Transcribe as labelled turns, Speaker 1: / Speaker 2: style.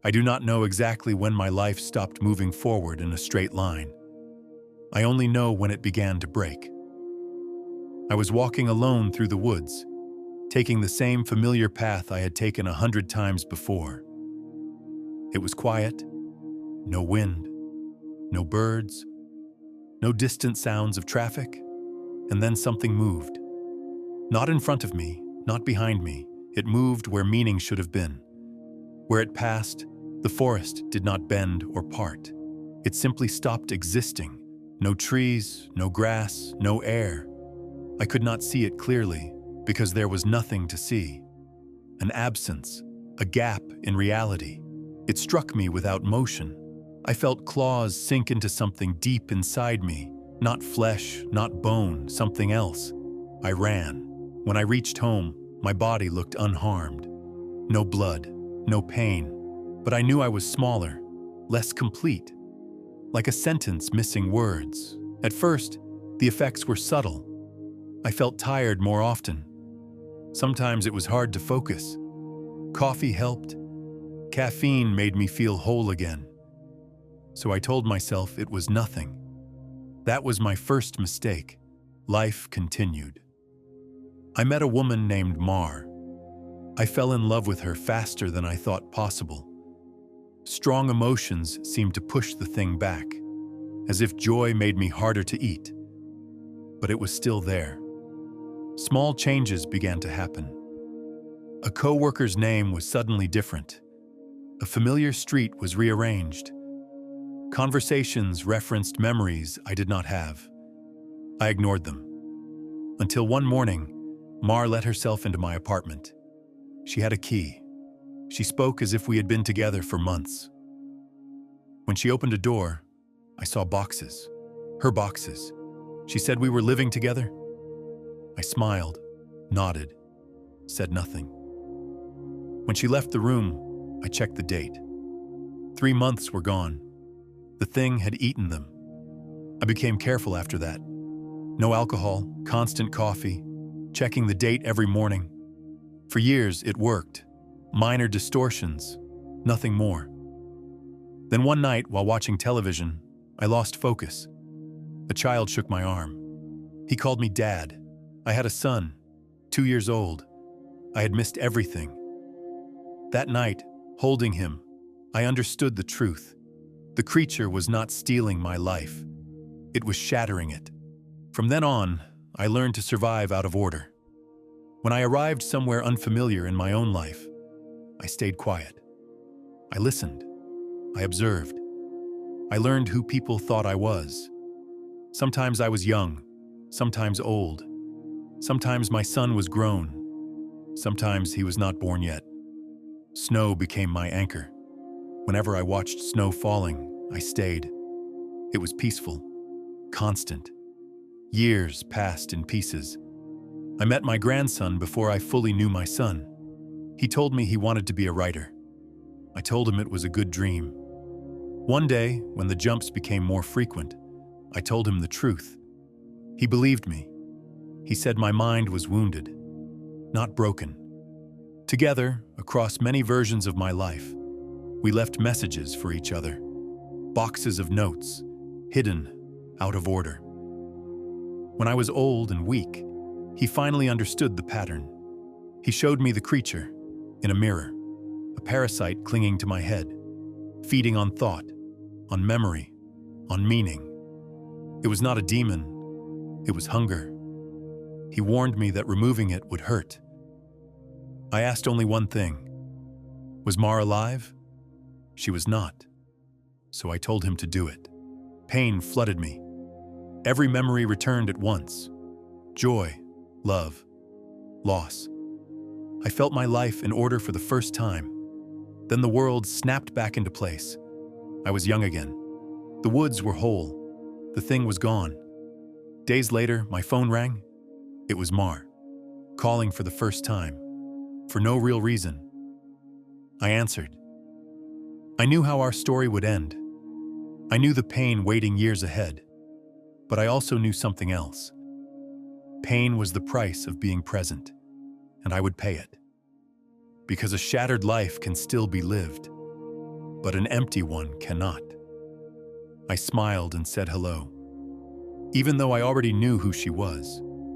Speaker 1: I do not know exactly when my life stopped moving forward in a straight line. I only know when it began to break. I was walking alone through the woods, taking the same familiar path I had taken 100 times before. It was quiet, no wind, no birds, no distant sounds of traffic, and then something moved. Not in front of me, not behind me. It moved where meaning should have been. Where it passed, the forest did not bend or part. It simply stopped existing. No trees, no grass, no air. I could not see it clearly because there was nothing to see. An absence, a gap in reality. It struck me without motion. I felt claws sink into something deep inside me. Not flesh, not bone, something else. I ran. When I reached home, my body looked unharmed. No blood, no pain. But I knew I was smaller, less complete. Like a sentence missing words. At first, the effects were subtle. I felt tired more often. Sometimes it was hard to focus. Coffee helped. Caffeine made me feel whole again. So I told myself it was nothing. That was my first mistake. Life continued. I met a woman named Mar. I fell in love with her faster than I thought possible. Strong emotions seemed to push the thing back, as if joy made me harder to eat. But it was still there. Small changes began to happen. A co-worker's name was suddenly different. A familiar street was rearranged. Conversations referenced memories I did not have. I ignored them. Until one morning, Mar let herself into my apartment. She had a key. She spoke as if we had been together for months. When she opened a door, I saw boxes. Her boxes. She said we were living together. I smiled, nodded, said nothing. When she left the room, I checked the date. 3 months were gone. The thing had eaten them. I became careful after that. No alcohol, constant coffee, checking the date every morning. For years, it worked. Minor distortions, nothing more. Then one night, while watching television, I lost focus. A child shook my arm. He called me Dad. I had a son, 2 years old. I had missed everything. That night, holding him, I understood the truth. The creature was not stealing my life. It was shattering it. From then on, I learned to survive out of order. When I arrived somewhere unfamiliar in my own life, I stayed quiet. I listened. I observed. I learned who people thought I was. Sometimes I was young, sometimes old. Sometimes my son was grown. Sometimes he was not born yet. Snow became my anchor. Whenever I watched snow falling, I stayed. It was peaceful, constant. Years passed in pieces. I met my grandson before I fully knew my son. He told me he wanted to be a writer. I told him it was a good dream. One day, when the jumps became more frequent, I told him the truth. He believed me. He said my mind was wounded, not broken. Together, across many versions of my life, we left messages for each other. Boxes of notes, hidden, out of order. When I was old and weak, he finally understood the pattern. He showed me the creature in a mirror, a parasite clinging to my head, feeding on thought, on memory, on meaning. It was not a demon, it was hunger. He warned me that removing it would hurt. I asked only one thing. Was Mar alive? She was not. So I told him to do it. Pain flooded me. Every memory returned at once. Joy, love, loss. I felt my life in order for the first time. Then the world snapped back into place. I was young again. The woods were whole. The thing was gone. Days later, my phone rang. It was Mar, calling for the first time, for no real reason. I answered. I knew how our story would end. I knew the pain waiting years ahead. But I also knew something else. Pain was the price of being present, and I would pay it. Because a shattered life can still be lived. but an empty one cannot. I smiled and said hello. Even though I already knew who she was,